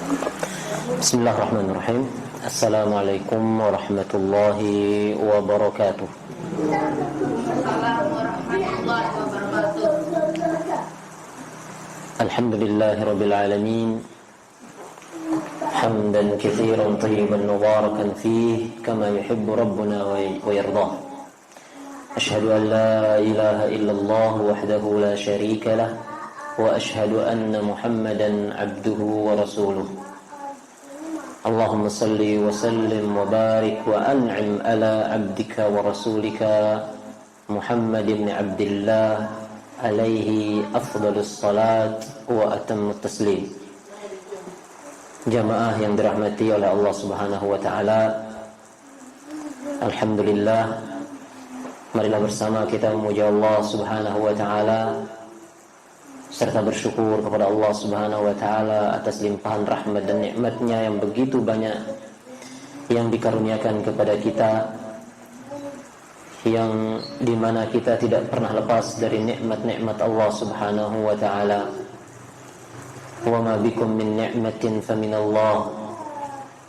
Bismillahirrahmanirrahim. Assalamualaikum warahmatullahi wabarakatuh. Alhamdulillahi rabbil alamin. Hamdan katsiran thayyiban mubarakan fihi kama yuhibbu rabbuna wa yardah. Ashhadu an la ilaha illallah wahdahu la syarika lah wa ashhadu anna Muhammadan abduhu wa rasuluh. Allahumma salli wa sallim wa barik wa an'im ala abdika wa rasulika Muhammad ibn Abdillah alaihi afdalus salat wa atammut taslim. Jamaah yang dirahmati oleh Allah Subhanahu wa taala, alhamdulillah, marilah bersama kita memuji Allah Subhanahu wa taala serta bersyukur kepada Allah Subhanahu wa taala atas limpahan rahmat dan nikmatnya yang begitu banyak yang dikaruniakan kepada kita, yang dimana kita tidak pernah lepas dari nikmat-nikmat Allah Subhanahu wa taala. Wa ma bikum min ni'matin faminallah.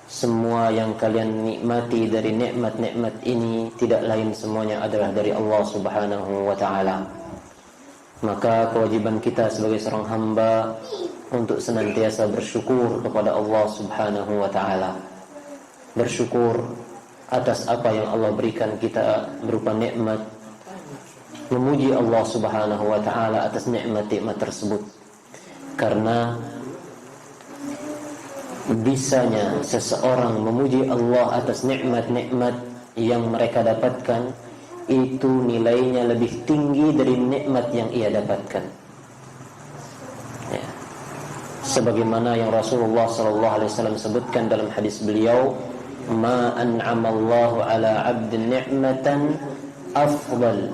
Semua yang kalian nikmati dari nikmat-nikmat ini tidak lain semuanya adalah dari Allah Subhanahu wa taala. Maka kewajiban kita sebagai seorang hamba untuk senantiasa bersyukur kepada Allah Subhanahu wa taala. Bersyukur atas apa yang Allah berikan kita berupa nikmat. Memuji Allah Subhanahu wa taala atas nikmat-nikmat tersebut. Karena bisanya seseorang memuji Allah atas nikmat-nikmat yang mereka dapatkan, itu nilainya lebih tinggi dari nikmat yang ia dapatkan. Ya. Sebagaimana yang Rasulullah SAW sebutkan dalam hadis beliau, "Ma an'amallahu ala 'abdin ni'matan afdal."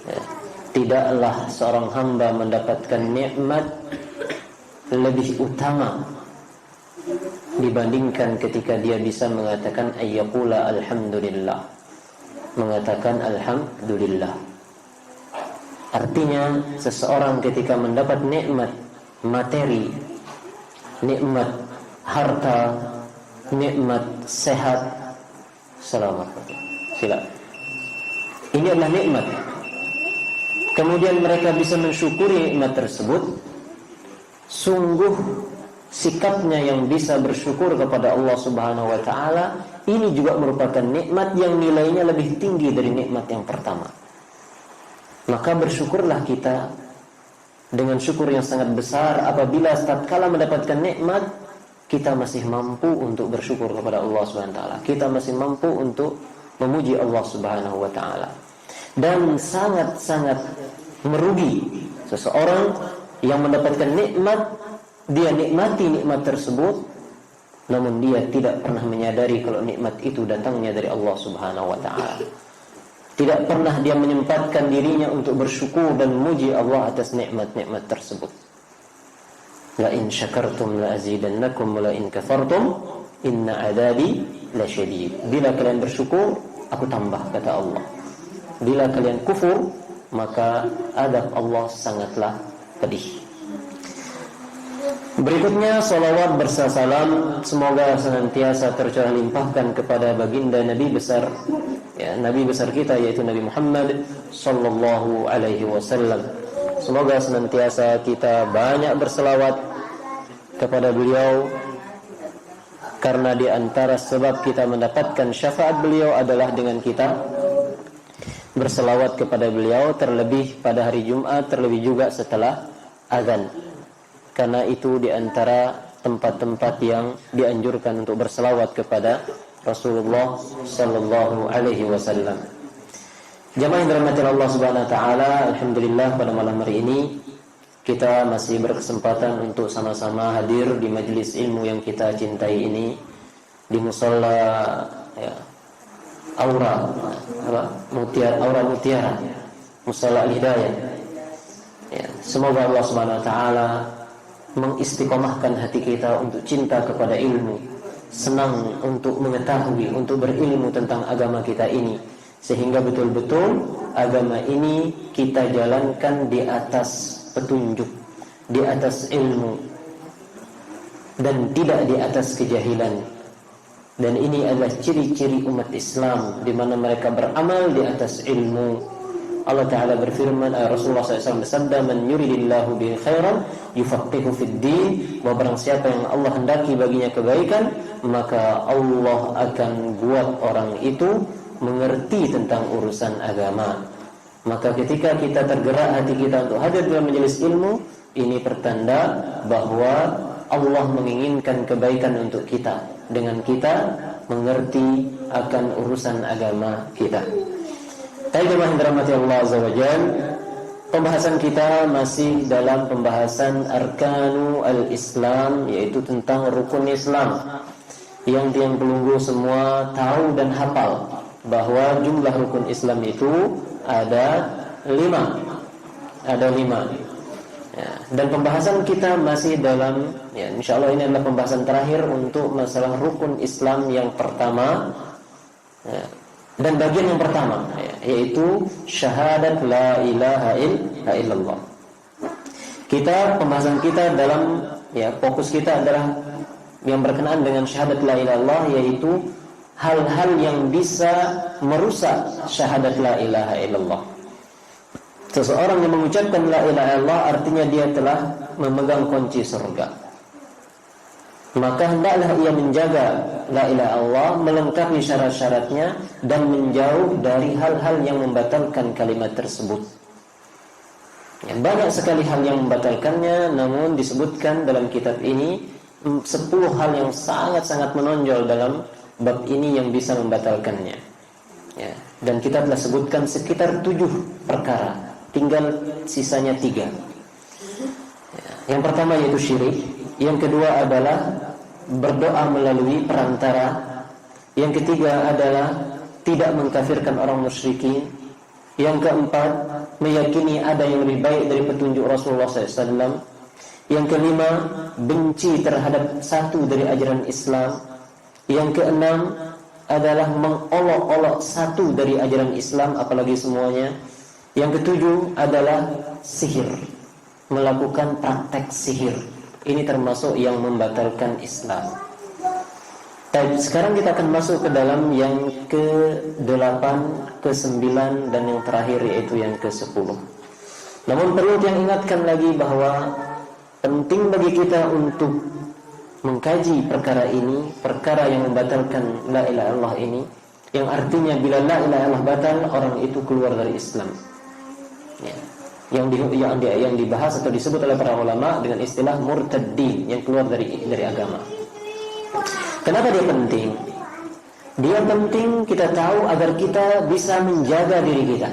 Ya. Tidaklah seorang hamba mendapatkan nikmat lebih utama dibandingkan ketika dia bisa mengatakan ayyaqula alhamdulillah. Mengatakan alhamdulillah. Artinya seseorang ketika mendapat nikmat materi, nikmat harta, nikmat sehat, selamat. Sila. Ini adalah nikmat. Kemudian mereka bisa mensyukuri nikmat tersebut. Sungguh sikapnya yang bisa bersyukur kepada Allah Subhanahu wa taala ini juga merupakan nikmat yang nilainya lebih tinggi dari nikmat yang pertama. Maka bersyukurlah kita dengan syukur yang sangat besar apabila tatkala mendapatkan nikmat kita masih mampu untuk bersyukur kepada Allah Subhanahu wa taala. Kita masih mampu untuk memuji Allah Subhanahu wa taala. Dan sangat-sangat merugi seseorang yang mendapatkan nikmat, dia nikmati nikmat tersebut, namun dia tidak pernah menyadari kalau nikmat itu datangnya dari Allah Subhanahu wa taala. Tidak pernah dia menyempatkan dirinya untuk bersyukur dan memuji Allah atas nikmat-nikmat tersebut. La in syakartum la azidannakum wa la in kafartum inna adabi lasyadid. Bila kalian bersyukur, aku tambah, kata Allah. Bila kalian kufur, maka adab Allah sangatlah pedih. Berikutnya salawat berserta salam semoga senantiasa tercurah limpahkan kepada baginda Nabi besar, ya, Nabi besar kita yaitu Nabi Muhammad sallallahu alaihi wasallam. Semoga senantiasa kita banyak berselawat kepada beliau, karena di antara sebab kita mendapatkan syafaat beliau adalah dengan kita berselawat kepada beliau, terlebih pada hari Jumat, terlebih juga setelah azan. Karena itu di antara tempat-tempat yang dianjurkan untuk berselawat kepada Rasulullah sallallahu alaihi wasallam. Jamaah yang dirahmati Allah Subhanahu wa taala, alhamdulillah pada malam hari ini kita masih berkesempatan untuk sama-sama hadir di majelis ilmu yang kita cintai ini di musalla, ya, Aura Mutiara, Musalla Al-Hidayah. Ya, semoga Allah Subhanahu wa taala mengistiqomahkan hati kita untuk cinta kepada ilmu, senang untuk mengetahui, untuk berilmu tentang agama kita ini, sehingga betul-betul agama ini kita jalankan di atas petunjuk, di atas ilmu, dan tidak di atas kejahilan. Dan ini adalah ciri-ciri umat Islam, di mana mereka beramal di atas ilmu. Allah Ta'ala berfirman, Rasulullah SAW bersabda, "Man yuridillahu bihi khairan yufaqihu fid din." Bahwa barang siapa yang Allah hendaki baginya kebaikan, maka Allah akan buat orang itu mengerti tentang urusan agama. Maka ketika kita tergerak hati kita untuk hadir dalam majelis ilmu, ini pertanda bahwa Allah menginginkan kebaikan untuk kita dengan kita mengerti akan urusan agama kita. Jemaah yang dirahmati Allah Azza wa Jalla, pembahasan kita masih dalam pembahasan Arkanu al-Islam, yaitu tentang rukun Islam yang tiang pelunggu semua tahu dan hafal bahwa jumlah rukun Islam itu ada 5. Ya, dan pembahasan kita masih dalam, ya, insya Allah ini adalah pembahasan terakhir untuk masalah rukun Islam yang pertama, ya, dan bagian yang pertama, ya, yaitu syahadat la ilaha illallah. Pembahasan kita dalam, ya, fokus kita adalah yang berkenaan dengan syahadat la ilaha illallah, yaitu hal-hal yang bisa merusak syahadat la ilaha illallah. Seseorang yang mengucapkan la ilaha illallah artinya dia telah memegang kunci surga. Maka hendaklah ia menjaga la ilaha illallah, melengkapi syarat-syaratnya dan menjauh dari hal-hal yang membatalkan kalimat tersebut. Ya, banyak sekali hal yang membatalkannya, namun disebutkan dalam kitab ini 10 hal yang sangat-sangat menonjol dalam bab ini yang bisa membatalkannya. Ya, dan kita telah sebutkan sekitar 7 perkara, tinggal sisanya 3. Ya, yang pertama yaitu syirik, yang kedua adalah berdoa melalui perantara, yang ketiga adalah tidak mengkafirkan orang musyrikin, yang keempat meyakini ada yang lebih baik dari petunjuk Rasulullah SAW, yang kelima benci terhadap satu dari ajaran Islam, yang keenam adalah mengolok-olok satu dari ajaran Islam apalagi semuanya, yang ketujuh adalah sihir, melakukan praktek sihir. Ini termasuk yang membatalkan Islam. Baik, sekarang kita akan masuk ke dalam yang ke-8, ke-9 dan yang terakhir yaitu yang ke-10. Namun perlu yang ingatkan lagi bahwa penting bagi kita untuk mengkaji perkara ini, perkara yang membatalkan la ilaha illallah ini, yang artinya bila la ilaha illallah batal, orang itu keluar dari Islam. Ya. Yang dibahas atau disebut oleh para ulama dengan istilah murtaddin, yang keluar dari agama. Kenapa dia penting? Dia penting kita tahu agar kita bisa menjaga diri kita,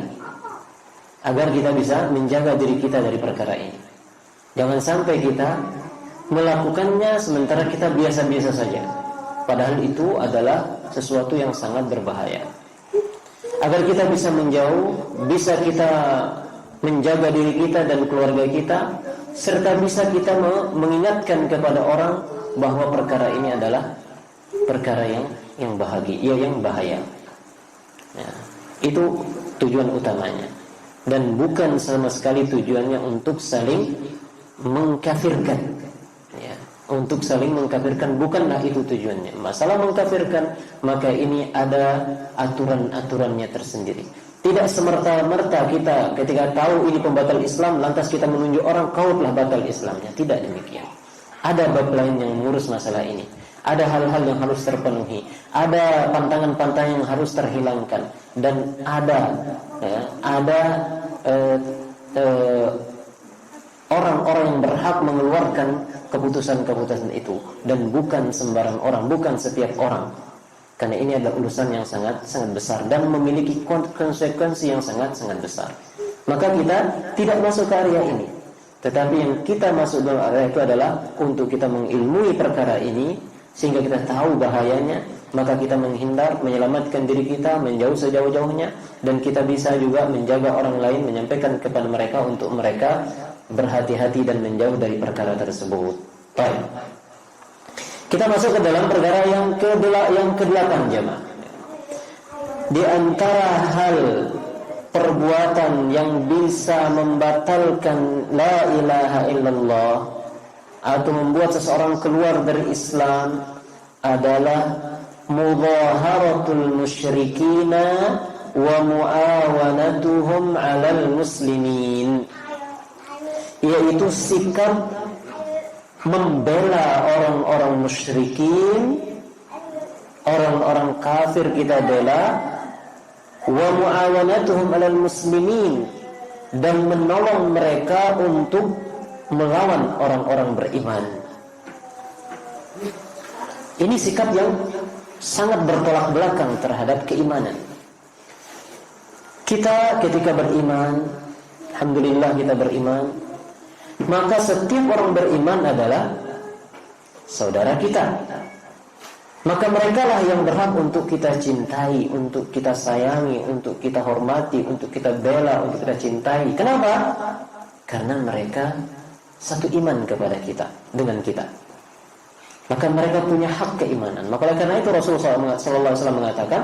agar kita bisa menjaga diri kita dari perkara ini. Jangan sampai kita melakukannya sementara kita biasa-biasa saja, padahal itu adalah sesuatu yang sangat berbahaya. Agar kita bisa menjauh, bisa kita menjaga diri kita dan keluarga kita, serta bisa kita mengingatkan kepada orang bahwa perkara ini adalah perkara yang bahagia, yang bahaya. Ya, itu tujuan utamanya, dan bukan sama sekali tujuannya untuk saling mengkafirkan. Ya, untuk saling mengkafirkan, bukanlah itu tujuannya. Masalah mengkafirkan, maka ini ada aturan-aturannya tersendiri. Tidak semerta-merta kita ketika tahu ini pembatal Islam, lantas kita menunjuk orang kau telah batal Islamnya. Tidak demikian. Ada bab lain yang mengurus masalah ini. Ada hal-hal yang harus terpenuhi. Ada pantangan-pantangan yang harus terhilangkan. Dan ada orang-orang yang berhak mengeluarkan keputusan-keputusan itu, dan bukan sembarang orang, bukan setiap orang. Karena ini adalah urusan yang sangat-sangat besar dan memiliki konsekuensi yang sangat-sangat besar. Maka kita tidak masuk ke area ini. Tetapi yang kita masuk dalam area itu adalah untuk kita mengilmui perkara ini, sehingga kita tahu bahayanya, maka kita menghindar, menyelamatkan diri kita, menjauh sejauh-jauhnya, dan kita bisa juga menjaga orang lain, menyampaikan kepada mereka untuk mereka berhati-hati dan menjauh dari perkara tersebut. Baik. Kita masuk ke dalam perkara yang ke-8 jemaah. Di antara hal perbuatan yang bisa membatalkan la ilaha illallah atau membuat seseorang keluar dari Islam adalah mudhaharatul musyrikina wa muawanatuhum 'alal muslimin, yaitu sikap membela orang-orang musyrikin, orang-orang kafir kita bela, wa muawanatuhum 'alal muslimin, dan menolong mereka untuk melawan orang-orang beriman. Ini sikap yang sangat bertolak belakang terhadap keimanan. Kita ketika beriman, alhamdulillah kita beriman, maka setiap orang beriman adalah saudara kita. Maka mereka lah yang berhak untuk kita cintai, untuk kita sayangi, untuk kita hormati, untuk kita bela, untuk kita cintai. Kenapa? Karena mereka satu iman kepada kita, dengan kita. Maka mereka punya hak keimanan. Maka karena itu Rasulullah SAW mengatakan,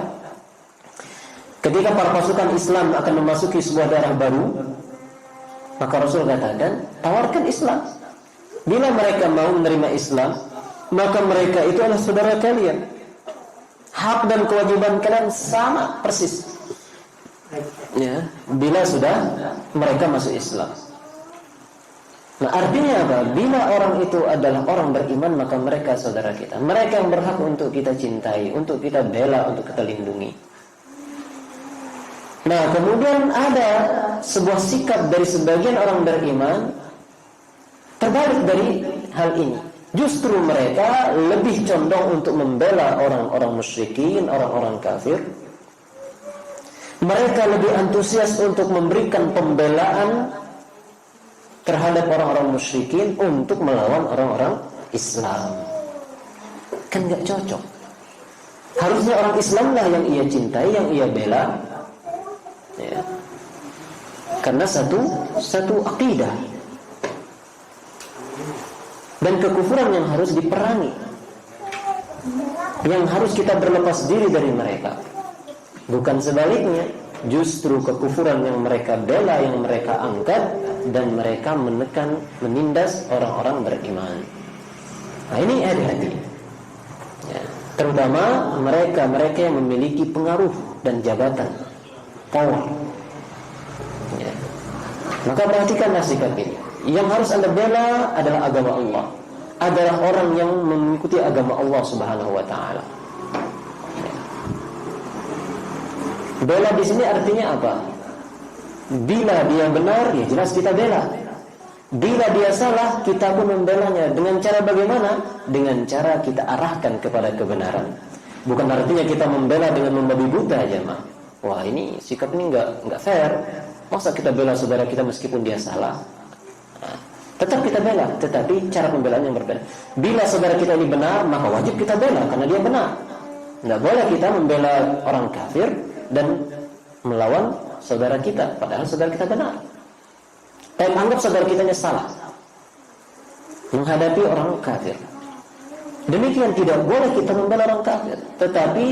ketika para pasukan Islam akan memasuki sebuah daerah baru, maka Rasul katakan, tawarkan Islam. Bila mereka mau menerima Islam, maka mereka itu adalah saudara kalian. Hak dan kewajiban kalian sama persis. Ya, bila sudah mereka masuk Islam. Nah, artinya apa? Bila orang itu adalah orang beriman, maka mereka saudara kita. Mereka yang berhak untuk kita cintai, untuk kita bela, untuk kita lindungi. Nah, kemudian ada sebuah sikap dari sebagian orang beriman terbalik dari hal ini. Justru mereka lebih condong untuk membela orang-orang musyrikin, orang-orang kafir. Mereka lebih antusias untuk memberikan pembelaan terhadap orang-orang musyrikin untuk melawan orang-orang Islam. Kan gak cocok. Harusnya orang Islam lah yang ia cintai, yang ia bela, ya. Karena satu akidah. Dan kekufuran yang harus diperangi, yang harus kita berlepas diri dari mereka. Bukan sebaliknya, justru kekufuran yang mereka bela, yang mereka angkat, dan mereka menekan, menindas orang-orang beriman. Nah, ini hati-hati, ya. Terutama mereka yang memiliki pengaruh dan jabatan, power, ya. Maka perhatikanlah sikap ini. Yang harus Anda bela adalah agama Allah, adalah orang yang mengikuti agama Allah Subhanahu wa taala. Bela di sini artinya apa? Bila dia benar, ya jelas kita bela. Bila dia salah, kita pun membelanya. Dengan cara bagaimana? Dengan cara kita arahkan kepada kebenaran. Bukan artinya kita membela dengan membabi buta aja, Mak. Wah, ini sikap ini enggak fair. Masa kita bela saudara kita meskipun dia salah? Nah, tetap kita bela, tetapi cara pembelaan yang berbeda. Bila saudara kita ini benar, maka wajib kita bela karena dia benar. Tidak boleh kita membela orang kafir dan melawan saudara kita, padahal saudara kita benar. Tapi anggap saudara kitanya salah menghadapi orang kafir. Demikian tidak boleh kita membela orang kafir, tetapi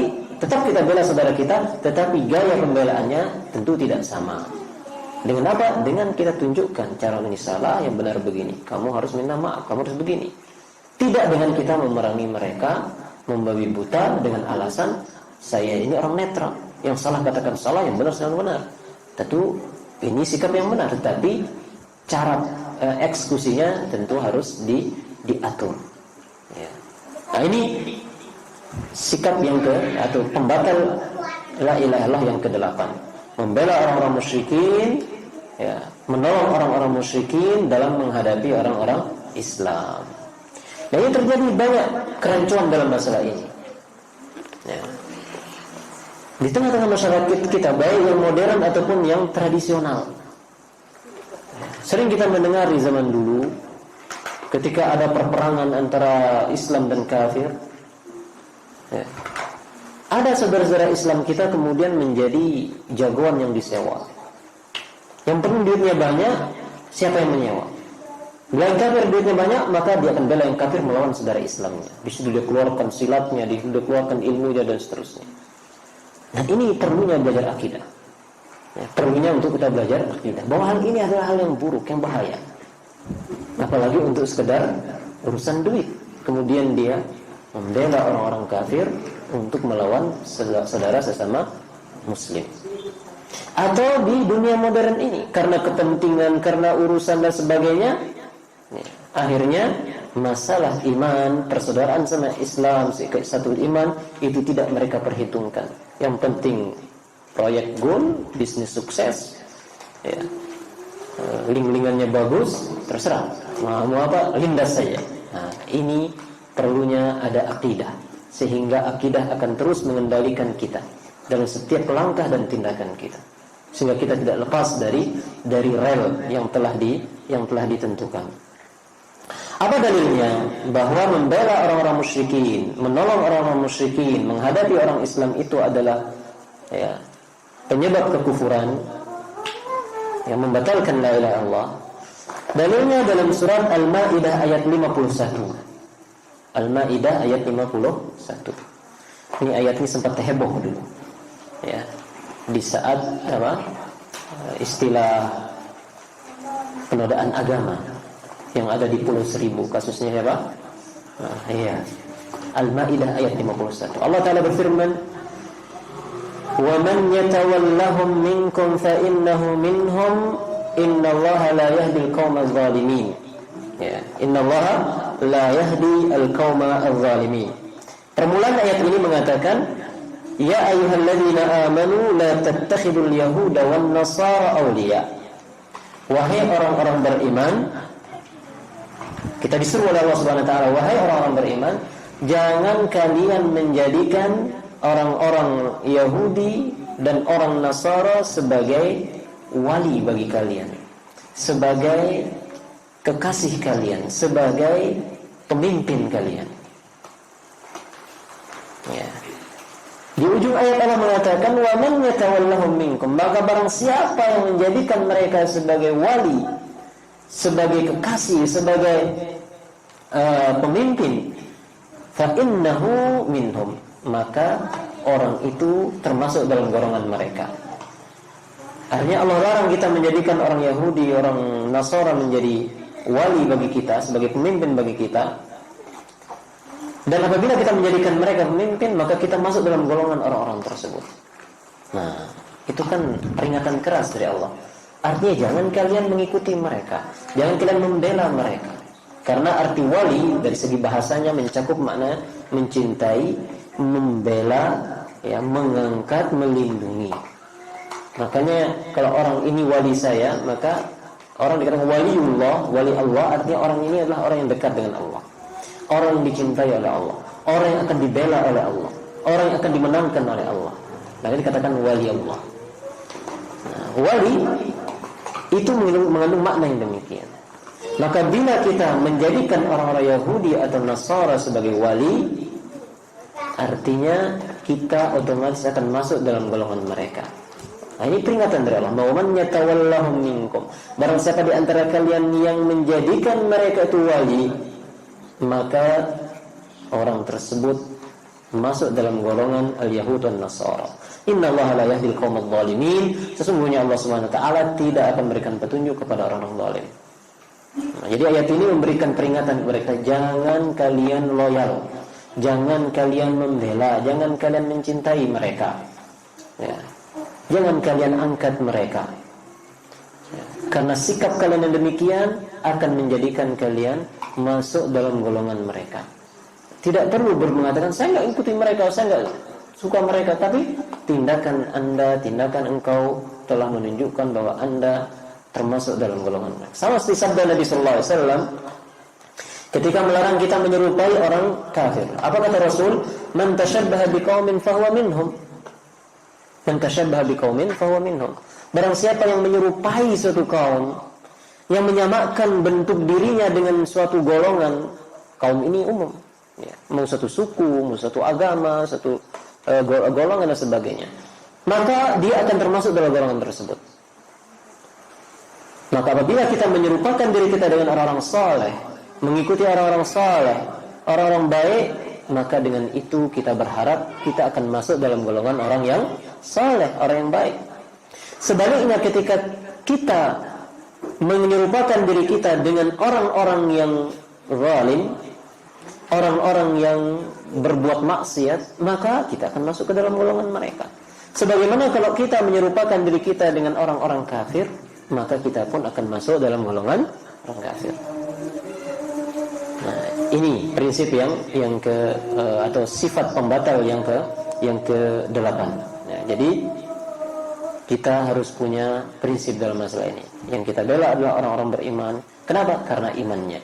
tetap kita bela saudara kita, tetapi gaya pembelaannya tentu tidak sama. Dengan apa? Dengan kita tunjukkan cara ini salah, yang benar begini. Kamu harus minta maaf, kamu harus begini. Tidak dengan kita memerangi mereka, membabi buta dengan alasan saya ini orang netral, yang salah katakan salah, yang benar sedang benar. Tentu ini sikap yang benar, tetapi cara eksekusinya tentu harus diatur. Ya. Nah, ini sikap yang atau pembatal la ilaha illallah yang ke-8. Membela orang-orang musyrikin, ya, menolong orang-orang musyrikin dalam menghadapi orang-orang Islam. Nah, ini terjadi banyak kerancuan dalam masalah ini. Ya. Di tengah-tengah masyarakat kita, baik yang modern ataupun yang tradisional. Sering kita mendengar di zaman dulu, ketika ada perperangan antara Islam dan kafir, ya, ada saudara-saudara Islam kita kemudian menjadi jagoan yang disewa. Yang penting duitnya banyak, siapa yang menyewa? Bila yang kafir duitnya banyak, maka dia akan bela yang kafir melawan saudara Islamnya. Di situ dia keluarkan silatnya, dia keluarkan ilmunya dan seterusnya. Nah, ini perlunya belajar akidah. Ya, perlunya untuk kita belajar akidah bahwa hal ini adalah hal yang buruk, yang bahaya. Apalagi untuk sekedar urusan duit. Kemudian dia membela orang-orang kafir untuk melawan saudara sesama muslim. Atau di dunia modern ini karena kepentingan, karena urusan dan sebagainya, akhirnya masalah iman, persaudaraan sama Islam, satu iman itu tidak mereka perhitungkan. Yang penting proyek goal, bisnis sukses, ya, link-linkannya bagus, terserah mau apa, lindas saja. Nah, ini perlunya ada akidah, sehingga akidah akan terus mengendalikan kita dalam setiap langkah dan tindakan kita, sehingga kita tidak lepas dari rel yang telah ditentukan. Apa dalilnya? Bahwa membela orang-orang musyrikin, menolong orang-orang musyrikin, menghadapi orang Islam itu adalah penyebab kekufuran yang membatalkan la ilaha illallah. Dalilnya dalam surat Al-Maidah ayat 51. Al-Maidah ayat 51. Ini ayat ini sempat heboh dulu. Ya. Di saat istilah penodaan agama yang ada di Pulau Seribu, kasusnya siapa? Al-Maidah ayat 51. Allah Ta'ala berfirman, "Wa man yatawallahum minkum fa innahu minhum innallaha la yahdi al-qauma adh-dhalimin." Ya, innallaha la yahdi al-qauma adh-dhalimin. Permulaan ayat ini mengatakan, "Ya ayyuhalladzina amanu la tattakhidul yahuda wan nasara awliya." Wahai orang-orang beriman, kita disuruh oleh Allah Subhanahu wa taala, wahai orang-orang beriman, jangan kalian menjadikan orang-orang Yahudi dan orang Nasara sebagai wali bagi kalian, sebagai kekasih kalian, sebagai pemimpin kalian. Ya. Di ujung ayat Allah mengatakan, "Wa man yatawallahum minkum," maka barang siapa yang menjadikan mereka sebagai wali, sebagai kekasih, sebagai pemimpin, fa innahu minhum, maka orang itu termasuk dalam golongan mereka. Artinya Allah larang kita menjadikan orang Yahudi, orang Nasara menjadi wali bagi kita, sebagai pemimpin bagi kita. Dan apabila kita menjadikan mereka pemimpin, maka kita masuk dalam golongan orang-orang tersebut. Nah, itu kan peringatan keras dari Allah. Artinya jangan kalian mengikuti mereka, jangan kalian membela mereka. Karena arti wali dari segi bahasanya mencakup makna mencintai, membela, ya, mengangkat, melindungi. Makanya kalau orang ini wali saya, maka orang dikatakan waliullah, wali Allah, artinya orang ini adalah orang yang dekat dengan Allah, orang yang dicintai oleh Allah, orang yang akan dibela oleh Allah, orang yang akan dimenangkan oleh Allah. Nah, ini dikatakan wali Allah. Nah, wali itu mengandung makna yang demikian. Maka bila kita menjadikan orang-orang Yahudi atau Nasara sebagai wali, artinya kita otomatis akan masuk dalam golongan mereka. Nah, ini peringatan dari Allah, bahwa man yatawallahum minkum, barang siapa di antara kalian yang menjadikan mereka itu wali, maka orang tersebut masuk dalam golongan al-Yahud dan Nasara. Innallaha la yahdil qaumadh dhalimin. Sesungguhnya Allah Subhanahu wa taala tidak akan memberikan petunjuk kepada orang-orang zalim. Nah, jadi ayat ini memberikan peringatan kepada kita, jangan kalian loyal, jangan kalian membela, jangan kalian mencintai mereka. Ya. Jangan kalian angkat mereka. Ya. Karena sikap kalian yang demikian akan menjadikan kalian masuk dalam golongan mereka. Tidak perlu mengatakan saya nggak ikuti mereka, saya nggak suka mereka, tapi tindakan Anda, tindakan engkau telah menunjukkan bahwa Anda termasuk dalam golongan mereka. Sama seperti sabda Nabi sallallahu alaihi wasallam ketika melarang kita menyerupai orang kafir. Apa kata Rasul? Man tashabbaha biqaumin fahuwa minhum. Man tashabbaha biqaumin fahuwa minhum. Barang siapa yang menyerupai suatu kaum, yang menyamakan bentuk dirinya dengan suatu golongan, kaum ini umum, ya, mau satu suku, mau satu agama, satu golongan dan sebagainya, maka dia akan termasuk dalam golongan tersebut. Maka apabila kita menyerupakan diri kita dengan orang-orang saleh, mengikuti orang-orang saleh, orang-orang baik, maka dengan itu kita berharap kita akan masuk dalam golongan orang yang saleh, orang yang baik. Sebaliknya ketika kita menyerupakan diri kita dengan orang-orang yang zalim, orang-orang yang berbuat maksiat, maka kita akan masuk ke dalam golongan mereka. Sebagaimana kalau kita menyerupakan diri kita dengan orang-orang kafir, maka kita pun akan masuk dalam golongan orang kafir. Nah, ini prinsip yang atau sifat pembatal yang ke-8. Nah, jadi kita harus punya prinsip dalam masalah ini. Yang kita bela adalah orang-orang beriman. Kenapa? Karena imannya.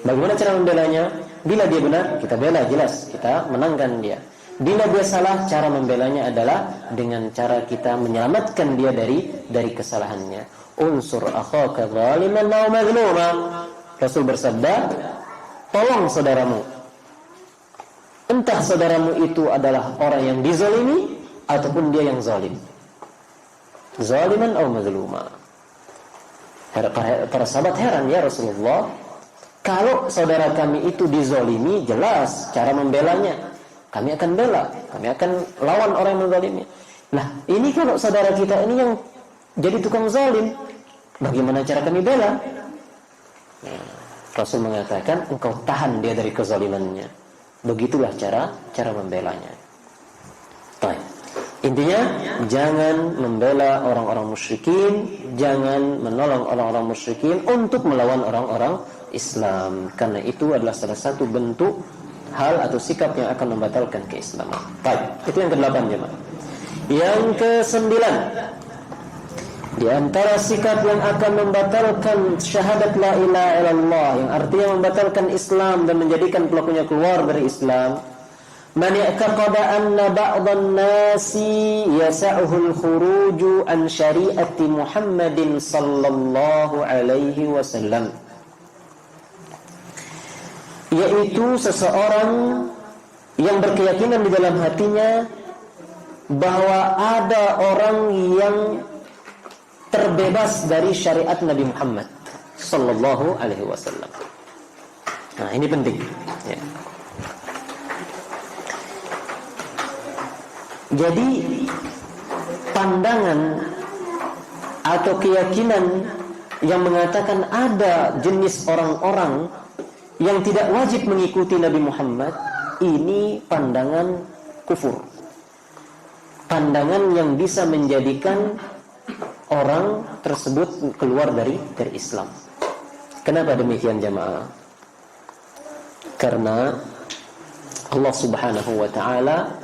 Bagaimana cara membelanya? Bila dia benar, kita bela, jelas kita menangkan dia. Bila dia salah, cara membelanya adalah dengan cara kita menyelamatkan dia dari kesalahannya. Unsur akhaka zaliman aw mazluma. Rasul bersabda, tolong saudaramu. Entah saudaramu itu adalah orang yang dizalimi ataupun dia yang zalim. Zaliman aw mazluma. Para sahabat heran, ya Rasulullah, kalau saudara kami itu dizalimi, jelas cara membelanya. Kami akan bela, kami akan lawan orang yang menzalimi. Nah, ini kalau saudara kita ini yang jadi tukang zalim, bagaimana cara kami bela? Nah, Rasul mengatakan, engkau tahan dia dari kezalimannya. Begitulah cara membelanya. Baik. Intinya, jangan membela orang-orang musyrikin, jangan menolong orang-orang musyrikin untuk melawan orang-orang Islam, karena itu adalah salah satu bentuk hal atau sikap yang akan membatalkan keislaman. Baik, itu yang ke-8 jemaah. Yang ke-9, di antara sikap yang akan membatalkan syahadat la ilaha illallah, yang artinya membatalkan Islam dan menjadikan pelakunya keluar dari Islam, man ya'taqada anna ba'dhan nasi yas'uhu al-khuruju an syari'ati Muhammadin sallallahu alaihi wasallam, yaitu seseorang yang berkeyakinan di dalam hatinya bahwa ada orang yang terbebas dari syariat Nabi Muhammad sallallahu alaihi wasallam. Nah, ini penting ya. Jadi pandangan atau keyakinan yang mengatakan ada jenis orang-orang yang tidak wajib mengikuti Nabi Muhammad, ini pandangan kufur. Pandangan yang bisa menjadikan orang tersebut keluar dari Islam. Kenapa demikian jamaah? Karena Allah Subhanahu wa taala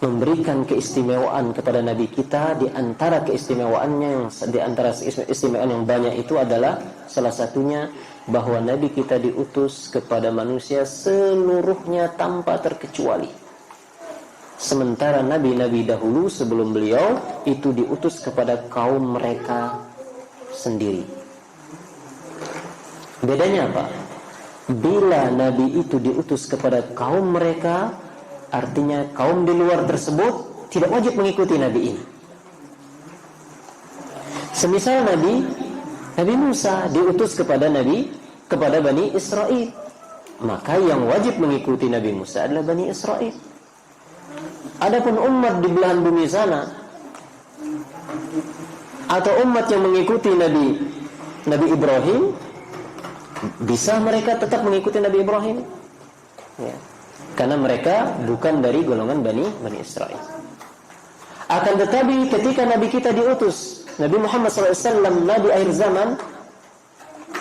memberikan keistimewaan kepada Nabi kita. Di antara keistimewaannya, di antara keistimewaan yang banyak itu adalah salah satunya bahwa Nabi kita diutus kepada manusia seluruhnya tanpa terkecuali. Sementara nabi-nabi dahulu sebelum beliau itu diutus kepada kaum mereka sendiri. Bedanya apa? Bila nabi itu diutus kepada kaum mereka, artinya kaum di luar tersebut tidak wajib mengikuti nabi ini. Semisal Nabi Musa diutus kepada Bani Israel, maka yang wajib mengikuti Nabi Musa adalah Bani Israel. Adapun umat di belahan bumi sana atau umat yang mengikuti Nabi Ibrahim, bisa mereka tetap mengikuti Nabi Ibrahim ya, karena mereka bukan dari golongan Bani Israel. Akan tetapi ketika Nabi kita diutus, Nabi Muhammad SAW, Nabi akhir zaman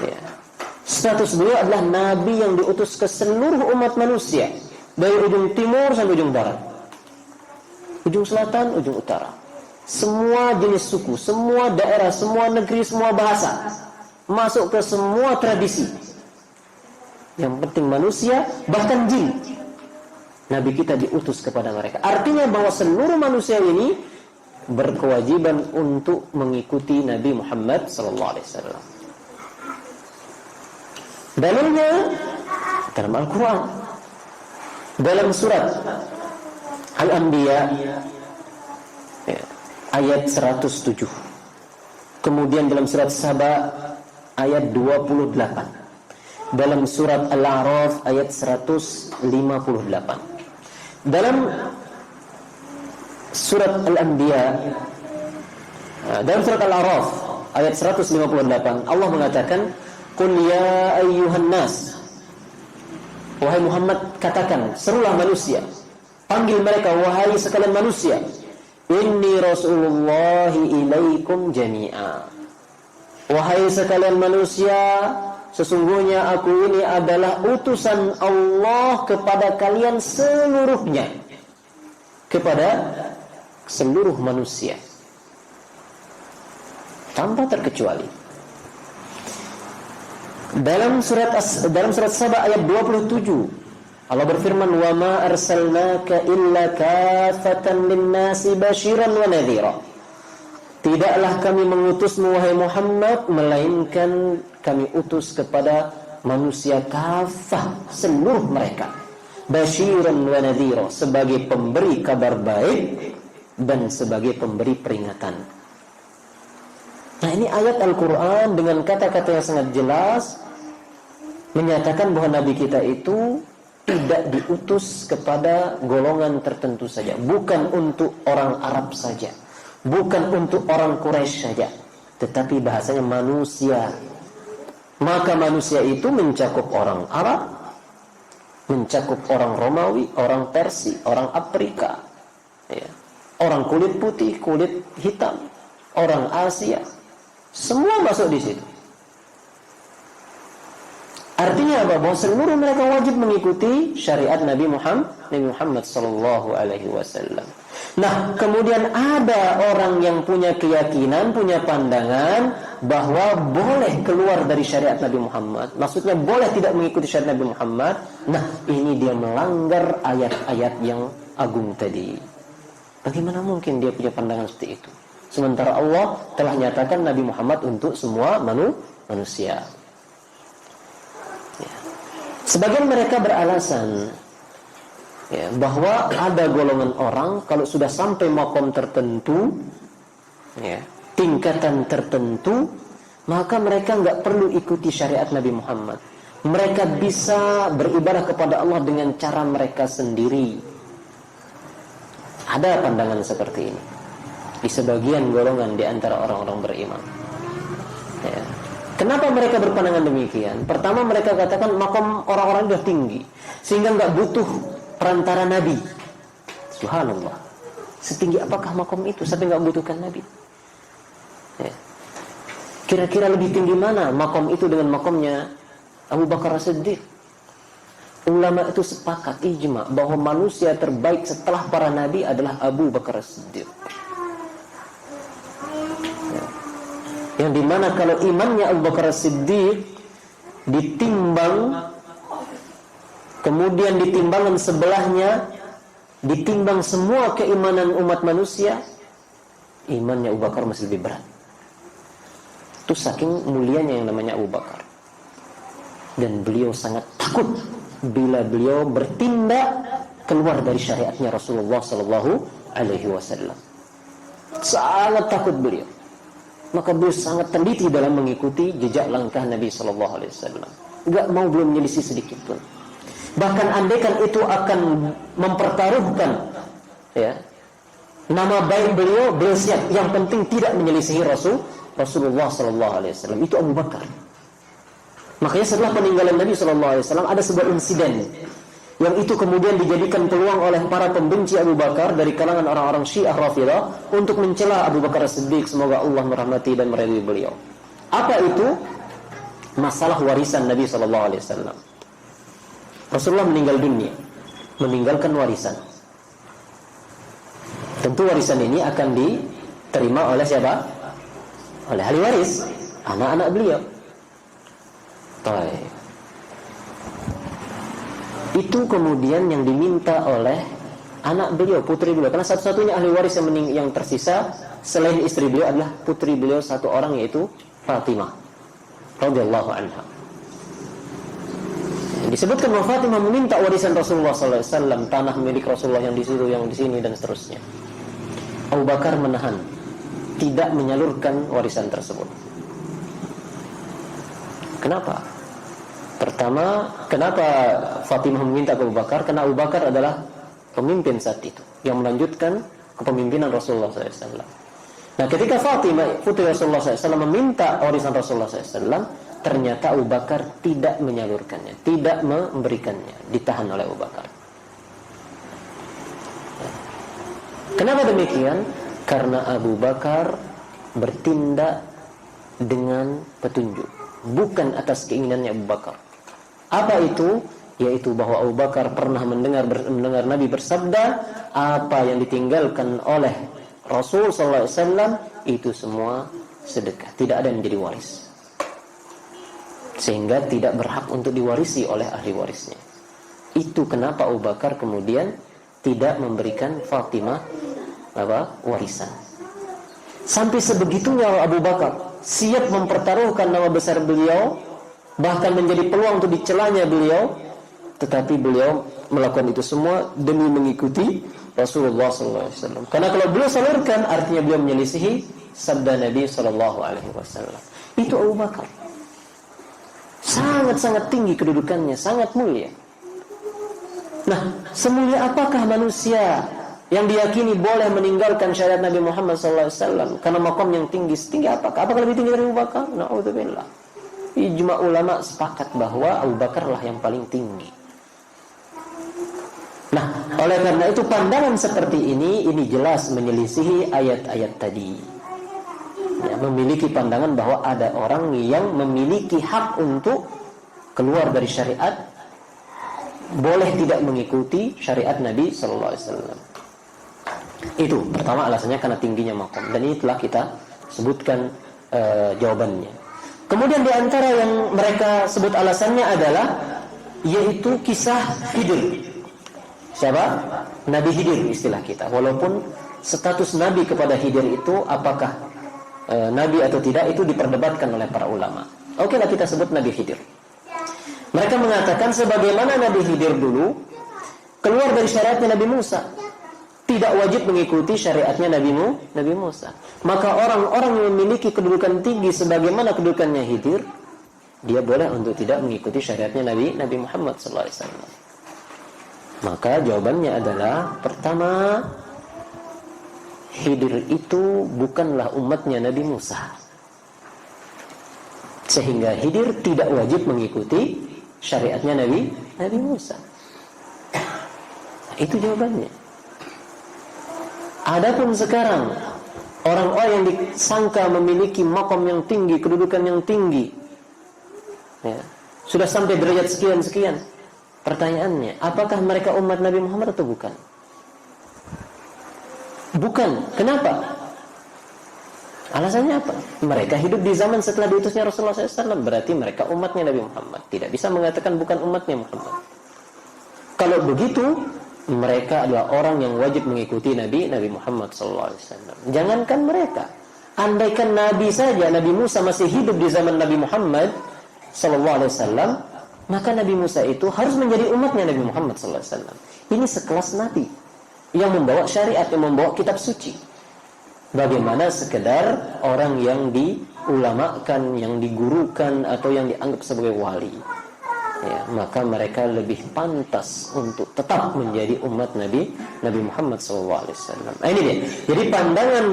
ya, status beliau adalah Nabi yang diutus ke seluruh umat manusia, dari ujung timur sampai ujung barat, ujung selatan, ujung utara, semua jenis suku, semua daerah, semua negeri, semua bahasa, masuk ke semua tradisi. Yang penting manusia, bahkan jin, Nabi kita diutus kepada mereka. Artinya bahwa seluruh manusia ini berkewajiban untuk mengikuti Nabi Muhammad SAW. Dalilnya dalam Al-Quran, dalam surat Al-Anbiya ya, ayat 107. Kemudian dalam surat Saba ayat 28. Dalam surat Al-A'raf ayat 158. Dalam surat Al-Anbiya, dalam surat Al-A'raf ayat 158, Allah mengatakan, Qul ya ayyuhan nas, wahai Muhammad, katakan, serulah manusia, panggil mereka, wahai sekalian manusia, inni rasulullahi ilaikum jami'a, wahai sekalian manusia, sesungguhnya aku ini adalah utusan Allah kepada kalian seluruhnya, kepada seluruh manusia tanpa terkecuali. Dalam surat Saba ayat 27, Allah berfirman, "Wa ma arsalnaka illa kafatan lin-nasi basyiran wa nadhira." Tidaklah kami mengutusmu wahai Muhammad melainkan kami utus kepada manusia kafah, seluruh mereka, basyiran wa nadhira, sebagai pemberi kabar baik dan sebagai pemberi peringatan. Nah, ini ayat Al-Quran dengan kata-kata yang sangat jelas menyatakan bahwa Nabi kita itu tidak diutus kepada golongan tertentu saja, bukan untuk orang Arab saja, bukan untuk orang Quraisy saja, tetapi bahasanya manusia. Maka manusia itu mencakup orang Arab, mencakup orang Romawi, orang Persia, orang Afrika, ya, orang kulit putih, kulit hitam, orang Asia, semua masuk di situ. Artinya apa? Bahwa seluruh mereka wajib mengikuti syariat Nabi Muhammad sallallahu alaihi wasallam. Nah, kemudian ada orang yang punya keyakinan, punya pandangan bahwa boleh keluar dari syariat Nabi Muhammad. Maksudnya boleh tidak mengikuti syariat Nabi Muhammad. Nah, ini dia melanggar ayat-ayat yang agung tadi. Bagaimana mungkin dia punya pandangan seperti itu? Sementara Allah telah nyatakan Nabi Muhammad untuk semua manusia. Sebagian mereka beralasan ya, bahwa ada golongan orang kalau sudah sampai makom tertentu, ya, tingkatan tertentu, maka mereka nggak perlu ikuti syariat Nabi Muhammad. Mereka bisa beribadah kepada Allah dengan cara mereka sendiri. Ada pandangan seperti ini di sebagian golongan di antara orang-orang beriman. Ya. Kenapa mereka berpandangan demikian? Pertama, mereka katakan makom orang-orang sudah tinggi sehingga nggak butuh perantara Nabi. Subhanallah, setinggi apakah makom itu sampai nggak butuhkan Nabi? Ya. Kira-kira lebih tinggi mana makom itu dengan makomnya Abu Bakar As-Siddiq? Ulama itu sepakat ijma bahwa manusia terbaik setelah para nabi adalah Abu Bakar As-Siddiq. Yang dimana kalau imannya Abu Bakar As-Siddiq ditimbang, kemudian ditimbangan sebelahnya, ditimbang semua keimanan umat manusia, imannya Abu Bakar masih lebih berat. Itu saking mulianya yang namanya Abu Bakar. Dan beliau sangat takut bila beliau bertindak keluar dari syariatnya Rasulullah Sallallahu Alaihi Wasallam. Sangat takut beliau. Maka beliau sangat teliti dalam mengikuti jejak langkah Nabi Sallallahu Alaihi Wasallam. Enggak mau beliau menyelisih sedikit pun. Bahkan andaikan itu akan mempertaruhkan ya nama baik beliau siap. Yang penting tidak menyelisihi Rasulullah Sallallahu Alaihi Wasallam. Itu Abu Bakar. Makanya setelah peninggalan Nabi Sallallahu Alaihi Wasallam ada sebuah insiden yang itu kemudian dijadikan peluang oleh para pembenci Abu Bakar dari kalangan orang-orang Syiah Rafidah untuk mencela Abu Bakar As-Siddiq, semoga Allah merahmati dan meridai beliau. Apa itu? Masalah warisan Nabi sallallahu alaihi wasallam. Rasulullah meninggal dunia, meninggalkan warisan. Tentu warisan ini akan diterima oleh siapa? Oleh ahli waris, anak-anak beliau. Baik. Itu kemudian yang diminta oleh anak beliau, putri beliau. Karena satu-satunya ahli waris yang tersisa selain istri beliau adalah putri beliau satu orang, yaitu Fatimah radhiyallahu anha. Disebutkan bahwa Fatimah meminta warisan Rasulullah sallallahu alaihi wasallam, tanah milik Rasulullah yang di situ, yang di sini dan seterusnya. Abu Bakar menahan, tidak menyalurkan warisan tersebut. Kenapa? Pertama, kenapa Fatimah meminta ke Abu Bakar? Karena Abu Bakar adalah pemimpin saat itu yang melanjutkan kepemimpinan Rasulullah SAW. Nah, ketika Fatimah putri Rasulullah SAW meminta warisan Rasulullah SAW, ternyata Abu Bakar tidak menyalurkannya, tidak memberikannya, ditahan oleh Abu Bakar. Kenapa demikian? Karena Abu Bakar bertindak dengan petunjuk, bukan atas keinginannya Abu Bakar. Apa itu? Yaitu bahwa Abu Bakar pernah mendengar Nabi bersabda, apa yang ditinggalkan oleh Rasul sallallahu alaihi wasallam itu semua sedekah, tidak ada yang menjadi waris, sehingga tidak berhak untuk diwarisi oleh ahli warisnya. Itu kenapa Abu Bakar kemudian tidak memberikan Fatimah warisan. Sampai sebegitunya Abu Bakar siap mempertaruhkan nama besar beliau, bahkan menjadi peluang untuk dicelanya beliau, tetapi beliau melakukan itu semua demi mengikuti Rasulullah SAW. Karena kalau beliau salurkan, artinya beliau menyelisihi sabda Nabi SAW. Itu Abu Bakar. Sangat-sangat tinggi kedudukannya, sangat mulia. Nah, semulia apakah manusia yang diyakini boleh meninggalkan syariat Nabi Muhammad SAW karena makom yang tinggi? Setinggi apakah? Apakah lebih tinggi dari Abu Bakar? Na'udzubillah. Ijma ulama sepakat bahwa Abu Bakar lah yang paling tinggi. Nah, oleh karena itu pandangan seperti ini jelas menyelisihi ayat-ayat tadi. Ya, memiliki pandangan bahwa ada orang yang memiliki hak untuk keluar dari syariat, boleh tidak mengikuti syariat Nabi sallallahu alaihi wasallam. Itu pertama alasannya karena tingginya makom, dan ini telah kita sebutkan jawabannya. Kemudian di antara yang mereka sebut alasannya adalah yaitu kisah Khidir. Siapa? Nabi Khidir istilah kita. Walaupun status Nabi kepada Khidir itu apakah Nabi atau tidak, itu diperdebatkan oleh para ulama. Oke lah, kita sebut Nabi Khidir. Mereka mengatakan sebagaimana Nabi Khidir dulu keluar dari syariatnya Nabi Musa, tidak wajib mengikuti syariatnya Nabi Musa. Maka orang-orang yang memiliki kedudukan tinggi sebagaimana kedudukannya Khidir, dia boleh untuk tidak mengikuti syariatnya Nabi Muhammad SAW. Maka jawabannya adalah, pertama, Khidir itu bukanlah umatnya Nabi Musa, sehingga Khidir tidak wajib mengikuti syariatnya Nabi Musa. Itu jawabannya. Adapun sekarang orang-orang yang disangka memiliki makom yang tinggi, kedudukan yang tinggi, ya, sudah sampai derajat sekian-sekian, pertanyaannya, apakah mereka umat Nabi Muhammad atau bukan? Bukan. Kenapa? Alasannya apa? Mereka hidup di zaman setelah diutusnya Rasulullah SAW, berarti mereka umatnya Nabi Muhammad. Tidak bisa mengatakan bukan umatnya Muhammad. Kalau begitu, mereka adalah orang yang wajib mengikuti Nabi Muhammad SAW. Jangankan mereka, andaikan Nabi saja, Nabi Musa masih hidup di zaman Nabi Muhammad SAW, maka Nabi Musa itu harus menjadi umatnya Nabi Muhammad SAW. Ini sekelas Nabi yang membawa syariat, yang membawa kitab suci. Bagaimana sekedar orang yang diulamakan, yang digurukan, atau yang dianggap sebagai wali, ya, maka mereka lebih pantas untuk tetap menjadi umat Nabi Muhammad SAW. Nah, ini dia. Jadi pandangan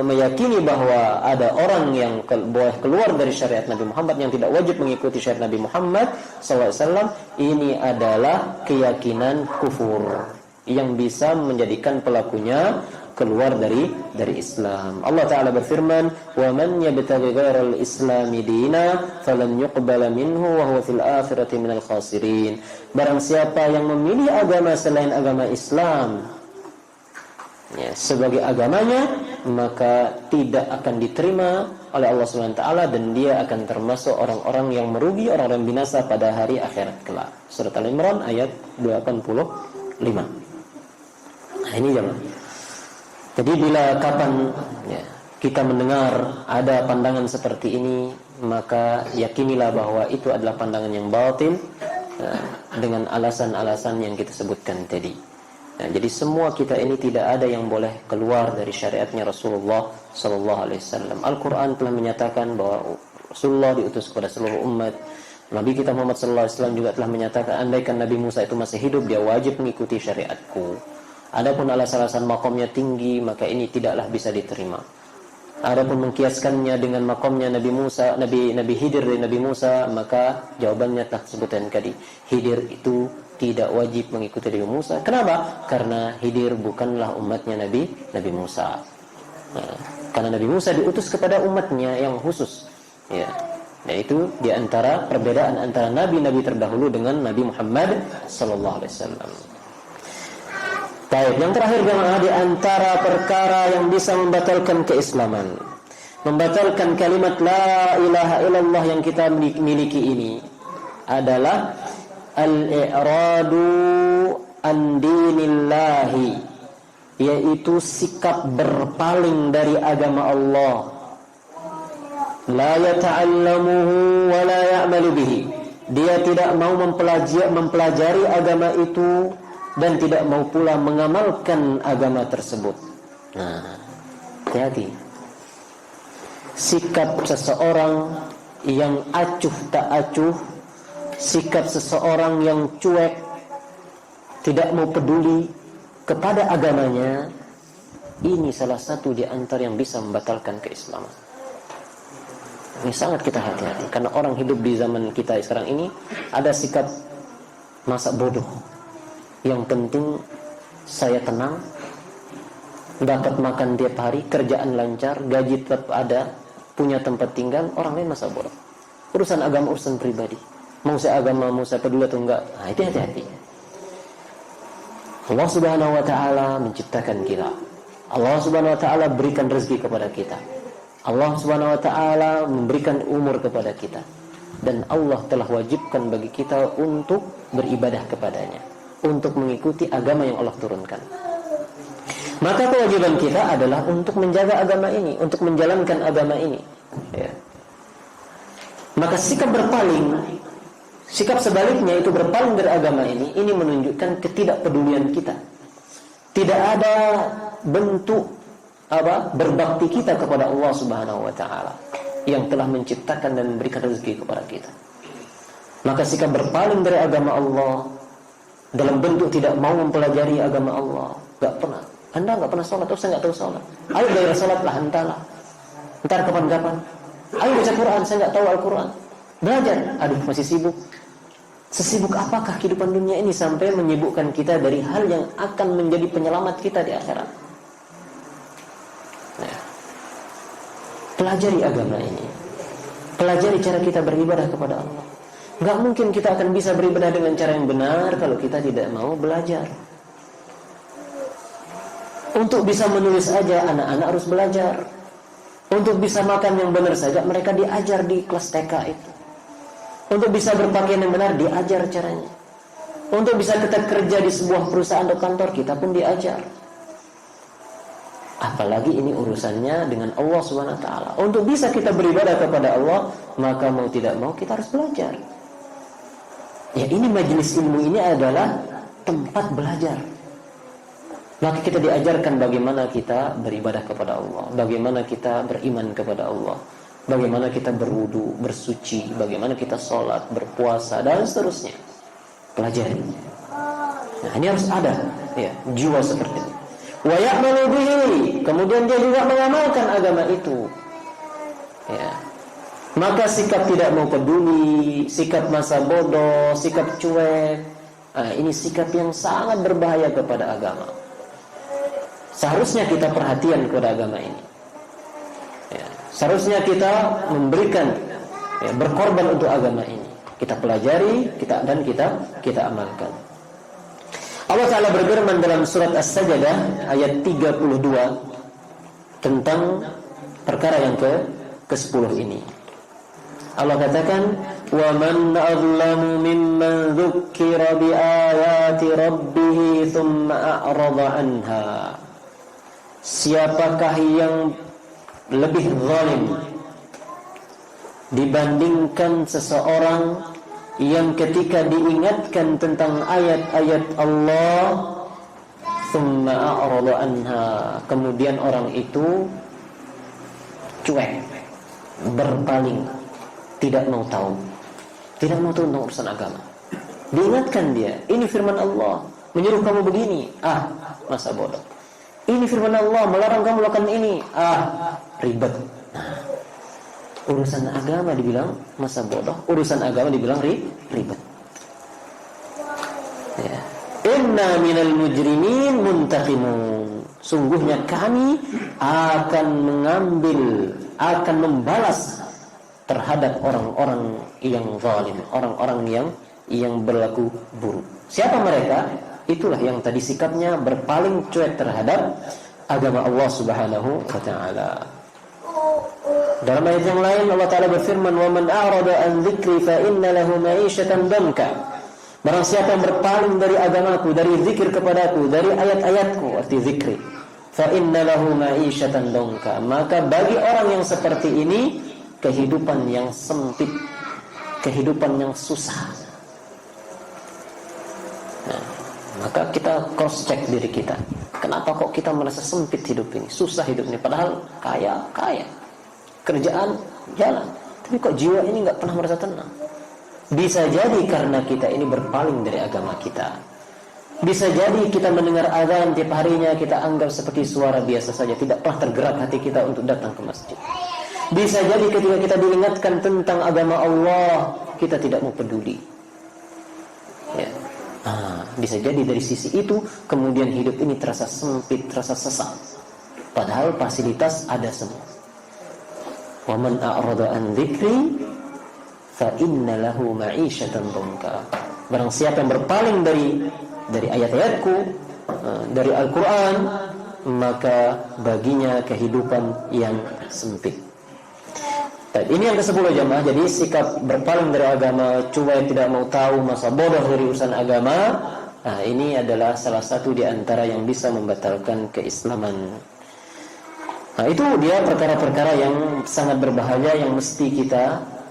meyakini bahwa ada orang yang boleh keluar dari syariat Nabi Muhammad, yang tidak wajib mengikuti syariat Nabi Muhammad SAW, ini adalah keyakinan kufur yang bisa menjadikan pelakunya keluar dari Islam. Allah Ta'ala berfirman, "Wa man yabtaghi ghairal islami dina falan yuqbala minhu wa huwa fil akhirati minal khasirin." Barang siapa yang memilih agama selain agama Islam, ya, sebagai agamanya, maka tidak akan diterima oleh Allah Subhanahu wa taala, dan dia akan termasuk orang-orang yang merugi, orang-orang binasa pada hari akhirat kelak. Surat Al-Imran ayat 85. Nah, ini jangan. Jadi bila kapan, ya, kita mendengar ada pandangan seperti ini, maka yakinilah bahwa itu adalah pandangan yang batil, ya, dengan alasan-alasan yang kita sebutkan tadi. Nah, jadi semua kita ini tidak ada yang boleh keluar dari syariatnya Rasulullah Sallallahu Alaihi Wasallam. Al-Quran telah menyatakan bahwa Rasulullah diutus kepada seluruh umat. Nabi kita Muhammad Sallallahu Alaihi Wasallam juga telah menyatakan, andaikan Nabi Musa itu masih hidup, dia wajib mengikuti syariatku. Adapun alasan-alasan makomnya tinggi, maka ini tidaklah bisa diterima. Adapun mengkiaskannya dengan makomnya Nabi Musa, Nabi Khidir dan Nabi Musa, maka jawabannya tak sebutkan tadi. Khidir itu tidak wajib mengikuti Nabi Musa. Kenapa? Karena Khidir bukanlah umatnya Nabi Musa. Nah, karena Nabi Musa diutus kepada umatnya yang khusus. Ya. Yaitu di antara perbedaan antara nabi-nabi terdahulu dengan Nabi Muhammad sallallahu alaihi wasallam. Baik, yang terakhir jemaah, di antara perkara yang bisa membatalkan keislaman, membatalkan kalimat la ilaha illallah yang kita miliki ini adalah al-i'radu an dinillahi, yaitu sikap berpaling dari agama Allah. La yata'allamuhu wa la ya'malu bihi. Dia tidak mau mempelajari agama itu dan tidak mau pula mengamalkan agama tersebut. Nah, hati-hati. Sikap seseorang yang acuh tak acuh, sikap seseorang yang cuek, tidak mau peduli kepada agamanya, ini salah satu di antara yang bisa membatalkan keislaman. Ini sangat kita hati-hati, karena orang hidup di zaman kita sekarang ini ada sikap masa bodoh. Yang penting saya tenang, dapat makan tiap hari, kerjaan lancar, gaji tetap ada, punya tempat tinggal, orang lain masa bodoh. Urusan agama, urusan pribadi. Mau saya agama, mau saya peduli atau enggak, nah itu hati-hati. Allah subhanahu wa ta'ala menciptakan kita. Allah subhanahu wa ta'ala berikan rezeki kepada kita. Allah subhanahu wa ta'ala memberikan umur kepada kita. Dan Allah telah wajibkan bagi kita untuk beribadah kepadanya, untuk mengikuti agama yang Allah turunkan. Maka kewajiban kita adalah untuk menjaga agama ini, untuk menjalankan agama ini. Ya. Maka sikap berpaling, sikap sebaliknya itu berpaling dari agama ini menunjukkan ketidakpedulian kita. Tidak ada bentuk berbakti kita kepada Allah Subhanahu wa taala yang telah menciptakan dan memberikan rezeki kepada kita. Maka sikap berpaling dari agama Allah dalam bentuk tidak mau mempelajari agama Allah, enggak pernah. Anda enggak pernah sholat, saya enggak tahu sholat. Ayo belajar sholatlah, entahlah. Entar kapan-kapan. Ayo baca Quran, saya enggak tahu Al-Quran. Belajar, aduh masih sibuk. Sesibuk apakah kehidupan dunia ini sampai menyibukkan kita dari hal yang akan menjadi penyelamat kita di akhirat? Nah, pelajari agama ini. Pelajari cara kita beribadah kepada Allah. Enggak mungkin kita akan bisa beribadah dengan cara yang benar kalau kita tidak mau belajar. Untuk bisa menulis saja, anak-anak harus belajar. Untuk bisa makan yang benar saja, mereka diajar di kelas TK itu. Untuk bisa berpakaian yang benar, diajar caranya. Untuk bisa kita kerja di sebuah perusahaan atau kantor, kita pun diajar. Apalagi ini urusannya dengan Allah Subhanahu wa taala. Untuk bisa kita beribadah kepada Allah, maka mau tidak mau kita harus belajar. Ya, ini majelis ilmu ini adalah tempat belajar. Maka kita diajarkan bagaimana kita beribadah kepada Allah, bagaimana kita beriman kepada Allah, bagaimana kita berwudu, bersuci, bagaimana kita sholat, berpuasa, dan seterusnya. Pelajari. Nah, ini harus ada ya, jiwa seperti ini. Wa ya'malu bihi, kemudian dia juga mengamalkan agama itu. Ya. Maka sikap tidak mau peduli, sikap masa bodoh, sikap cuek, ini sikap yang sangat berbahaya kepada agama. Seharusnya kita perhatian kepada agama ini. Ya, seharusnya kita memberikan, berkorban untuk agama ini. Kita pelajari, kita amalkan. Allah Ta'ala berfirman dalam surat As-Sajdah ayat 32 tentang perkara yang ke-10 ini. Allah katakan, "Wa man azlamu mimman dzukkira bi ayati rabbih tsumma a'rada anha." Siapakah yang lebih zalim dibandingkan seseorang yang ketika diingatkan tentang ayat-ayat Allah tsumma a'rada anha, kemudian orang itu cuek, berpaling, tidak mau tahu tentang urusan agama. Diingatkan dia, ini firman Allah menyuruh kamu begini, masa bodoh. Ini firman Allah melarang kamu melakukan ini. Ribet. Urusan agama dibilang masa bodoh, urusan agama dibilang ribet. Ya. Inna minal mujrimin muntaqimun. Sungguhnya kami akan membalas terhadap orang-orang yang zalim, orang-orang yang berlaku buruk. Siapa mereka? Itulah yang tadi sikapnya berpaling cuek terhadap agama Allah Subhanahu wa taala. Dalam ayat yang lain Allah Taala berfirman, "Wa man a'rada an dzikri fa inna lahu ma'isyatan danka." Barang siapa yang berpaling dari agamaku, dari zikir kepadaku, dari ayat-ayatku, arti zikri, fa inna lahu ma'isyatan danka, maka bagi orang yang seperti ini kehidupan yang sempit, kehidupan yang susah. Maka kita cross check diri kita. Kenapa kok kita merasa sempit hidup ini, susah hidup ini, padahal kaya, kerjaan jalan, tapi kok jiwa ini nggak pernah merasa tenang? Bisa jadi karena kita ini berpaling dari agama kita. Bisa jadi kita mendengar azan tiap harinya kita anggap seperti suara biasa saja, tidak pernah tergerak hati kita untuk datang ke masjid. Bisa jadi ketika kita diingatkan tentang agama Allah, kita tidak mau peduli. Ya. Bisa jadi dari sisi itu kemudian hidup ini terasa sempit, terasa sesak, padahal fasilitas ada semua. Wa man a'rada an dzikri fa inna lahu ma'isyatan dhanka. Barang siapa yang berpaling dari ayat-ayatku, dari Al-Qur'an, maka baginya kehidupan yang sempit. Ini yang ke-10 jamaah. Jadi sikap berpaling dari agama, cuek, tidak mau tahu, masa bodoh dari urusan agama, ini adalah salah satu di antara yang bisa membatalkan keislaman. Itu dia perkara-perkara yang sangat berbahaya yang mesti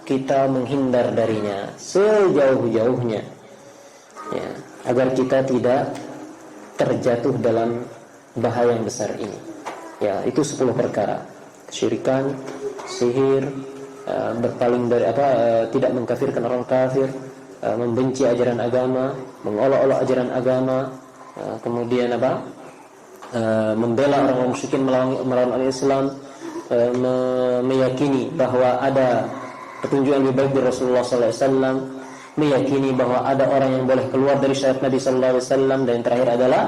kita menghindar darinya sejauh-jauhnya, ya, agar kita tidak terjatuh dalam bahaya yang besar ini. Ya, itu 10 perkara: kesyirikan, sihir, berpaling dari tidak mengkafirkan orang kafir, membenci ajaran agama, mengolok-olok ajaran agama, kemudian membela orang musyrikin melawan Islam, meyakini bahwa ada petunjuk yang lebih baik dari Rasulullah sallallahu alaihi wasallam, meyakini bahwa ada orang yang boleh keluar dari syariat Nabi sallallahu alaihi wasallam, dan yang terakhir adalah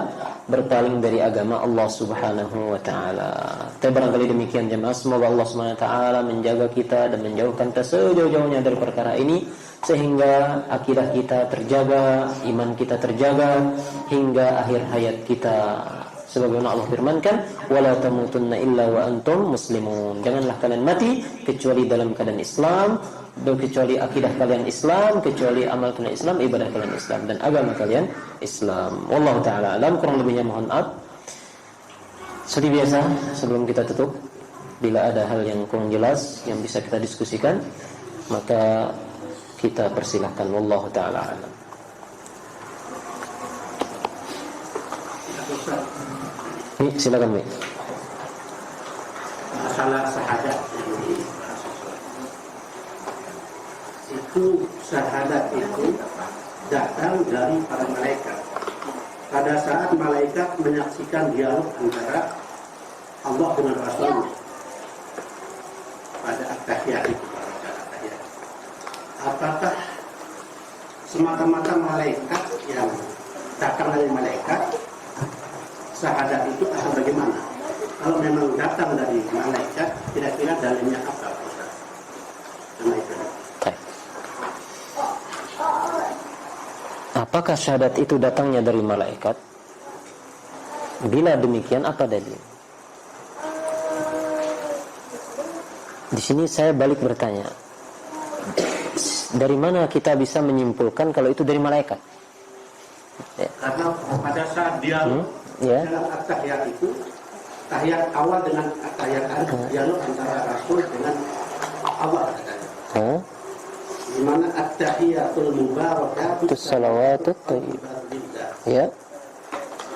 berpaling dari agama Allah Subhanahu wa taala. Tapi barangkali demikian jemaah, semoga Allah Subhanahu wa taala menjaga kita dan menjauhkan kita sejauh-jauhnya dari perkara ini, sehingga akidah kita terjaga, iman kita terjaga hingga akhir hayat kita. Sebagaimana Allah firmankan, wala tamutunna illa wa antum muslimun. Janganlah kalian mati kecuali dalam keadaan Islam, kecuali akidah kalian Islam, kecuali amal kalian Islam, ibadah kalian Islam, dan agama kalian Islam. Wallahu taala alam. Kurang lebihnya mohon maaf. Seperti biasa, sebelum kita tutup, bila ada hal yang kurang jelas yang bisa kita diskusikan, maka kita persilahkan. Wallahu taala alam. Silakan, Mi. Masalah syahadat itu, syahadat itu datang dari para malaikat. Pada saat malaikat menyaksikan dialog antara Allah dengan Rasul pada at-tahiyat itu, apakah semata-mata malaikat yang datang dari malaikat, syahadat itu akan bagaimana? Kalau memang datang dari malaikat, kira-kira dalilnya apa? Apakah syahadat itu datangnya dari malaikat? Bila demikian, apa dalil? Di sini saya balik bertanya, dari mana kita bisa menyimpulkan kalau itu dari malaikat? Karena pada saat dialog dalam at-tahiyat itu, tahiyat awal dengan at-tahiyat dialog antara Rasul dengan Allah katanya. Di mana at-tahiyatul mubarakatuh salawatut thayyibah. Ya.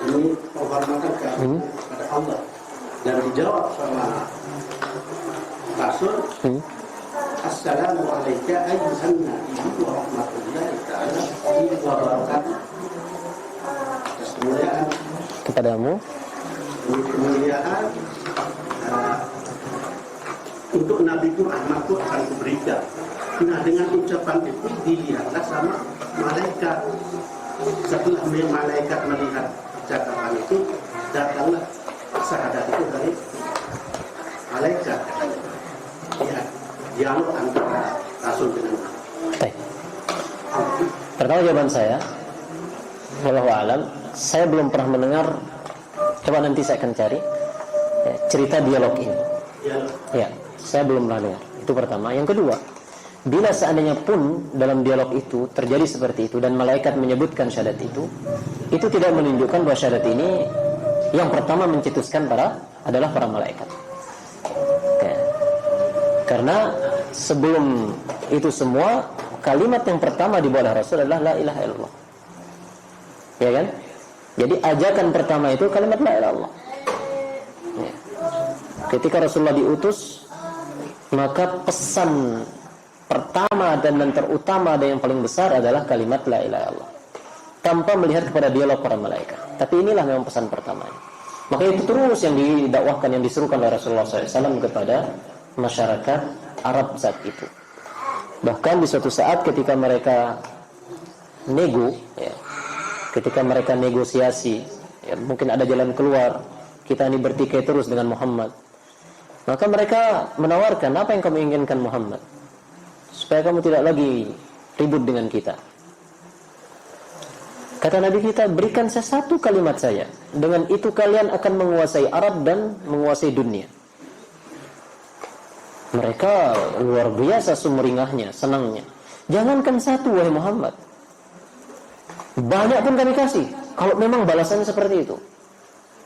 Ini penghormatan kepada Allah, dan dijawab sama Rasul, Assalamu alayka ayyuhan nabiyyu wa rahmatullahi ta'ala wa barakatuh. Kemuliaan kepadamu, demi kemuliaan, untuk Nabi Muhammad itu akan kuberikan. Nah, dengan ucapan itu dilihatlah sama malaikat. Setelah malaikat melihat percakapan itu, datanglah syahadat itu dari malaikat. Ya, dialog antara Rasul dengan Baik. Pertama jawaban saya, wallahu alam, saya belum pernah mendengar. Coba nanti saya akan cari ya, cerita dialog ini. Ya, saya belum pernah dengar. Itu pertama. Yang kedua, bila seandainya pun dalam dialog itu terjadi seperti itu dan malaikat menyebutkan syahadat itu tidak menunjukkan bahwa syahadat ini yang pertama mencetuskan adalah para malaikat. Ya. Karena sebelum itu semua, kalimat yang pertama dibawa oleh Rasul adalah la ilaha illallah. Ya kan? Jadi ajakan pertama itu kalimat la ilaha illallah. Ya. Ketika Rasulullah diutus, maka pesan pertama dan terutama dan yang paling besar adalah kalimat la ilaha illallah, tanpa melihat kepada dialog para malaikat. Tapi inilah memang pesan pertamanya. Maka itu terus yang didakwahkan, yang disuruhkan oleh Rasulullah SAW kepada masyarakat Arab saat itu. Bahkan di suatu saat ketika mereka ketika mereka negosiasi, ya, mungkin ada jalan keluar, kita ini bertikai terus dengan Muhammad. Maka mereka menawarkan, apa yang kamu inginkan Muhammad? Supaya kamu tidak lagi ribut dengan kita. Kata Nabi kita, berikan saya satu kalimat saya. Dengan itu kalian akan menguasai Arab dan menguasai dunia. Mereka luar biasa sumringahnya, senangnya. Jangankan satu, wahai Muhammad. Banyak pun kami kasih. Kalau memang balasannya seperti itu.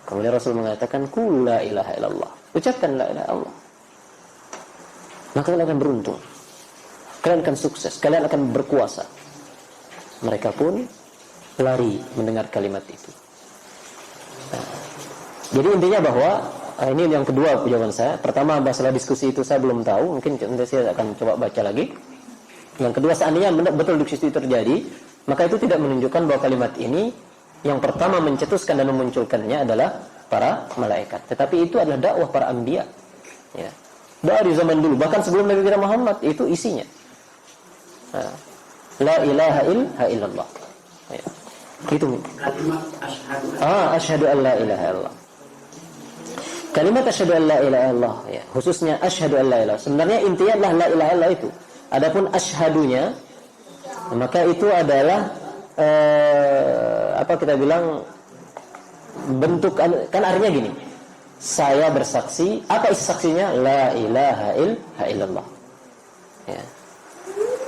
Kemudian Rasul mengatakan, Qul la ilaha illallah. Ucapkan la ilaha illallah. Maka kalian akan beruntung. Kalian akan sukses. Kalian akan berkuasa. Mereka pun lari mendengar kalimat itu. Nah, jadi intinya bahwa ini yang kedua jawaban saya. Pertama, masalah diskusi itu saya belum tahu. Mungkin nanti saya akan coba baca lagi. Yang kedua, seandainya betul diskusi itu terjadi, maka itu tidak menunjukkan bahwa kalimat ini yang pertama mencetuskan dan memunculkannya adalah para malaikat. Tetapi itu adalah dakwah para anbiya. Ya. Dari zaman dulu, bahkan sebelum Nabi kita Muhammad, itu isinya. Nah, la ilaha illallah. Ya. Itu kalimat asyhadu asyhadu an la ilaha illallah. Kalimat asyhadu an la ilaha illallah, ya, khususnya asyhadu an la ilaha. Sebenarnya intinya adalah la ilaha illallah itu. Adapun asyhadunya, maka itu adalah apa kita bilang, bentuk, kan artinya gini. Saya bersaksi, apa isi saksinya? La ilaha illallah. Ya.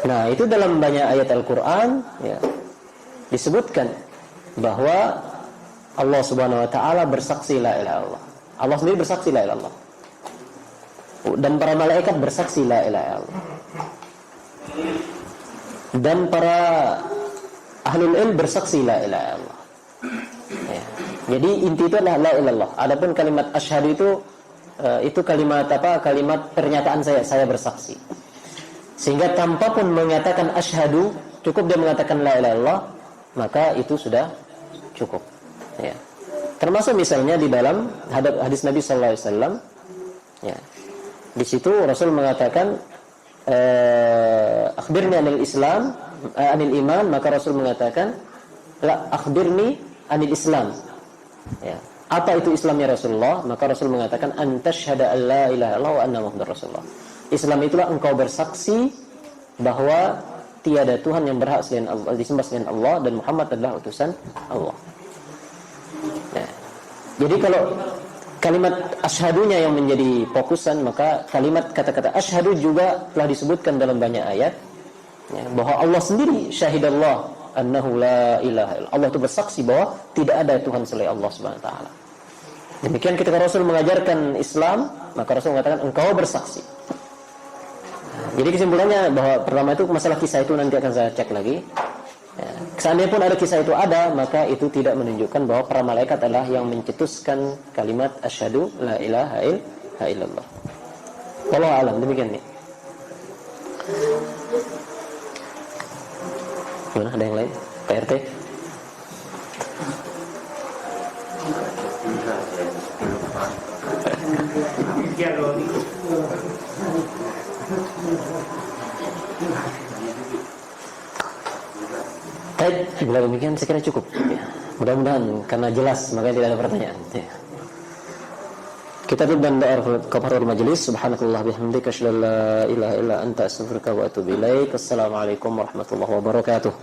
Nah, itu dalam banyak ayat Al-Qur'an, ya, disebutkan bahwa Allah Subhanahu wa taala bersaksi la ilaha illallah. Allah sendiri bersaksi la ilaha illallah. Dan para malaikat bersaksi la ilaha illallah. Dan para ahlul ilm bersaksi la ilaha illallah. Ya. Jadi inti itu adalah la ilaha illallah. Adapun kalimat asyhadu itu kalimat apa? Kalimat pernyataan saya bersaksi. Sehingga tanpa pun mengatakan asyhadu, cukup dia mengatakan la ilaha illallah, maka itu sudah cukup. Ya. Termasuk misalnya di dalam hadis Nabi sallallahu alaihi wasallam, ya. Di situ Rasul mengatakan akhbirni anil Islam, anil iman, maka Rasul mengatakan la akhbirni anil Islam. Ya. Apa itu Islamnya Rasulullah? Maka Rasul mengatakan antasyhadu an la ilaha illallah wa anna muhammadar rasulullah. Islam itulah engkau bersaksi bahwa tiada Tuhan yang berhak selain Allah, disembah selain Allah, dan Muhammad adalah utusan Allah. Nah, jadi kalau kalimat asyhadunya yang menjadi fokusan, maka kalimat kata-kata asyhadu juga telah disebutkan dalam banyak ayat, ya, bahwa Allah sendiri syahidallah annahu la ilaha illallah. Allah itu bersaksi bahwa tidak ada Tuhan selain Allah Subhanahu wa taala. Demikian ketika Rasul mengajarkan Islam, maka Rasul mengatakan engkau bersaksi. Jadi kesimpulannya bahwa pertama itu masalah kisah itu nanti akan saya cek lagi. Ya. Seandainya pun ada kisah itu ada, maka itu tidak menunjukkan bahwa para malaikat adalah yang mencetuskan kalimat asyhadu la ilaha illallah. Wallahu a'lam, demikian nih. Mana ada yang lain? Pak RT? Baik, bila demikian saya kira cukup. Ya. Mudah-mudahan karena jelas makanya tidak ada pertanyaan. Ya. Kita tutup dan doa kafaratul majelis. Subhanakallah bihamdika asyhadu an la ilaha illa anta astaghfiruka wa atubu ilaik. Assalamualaikum warahmatullahi wabarakatuh.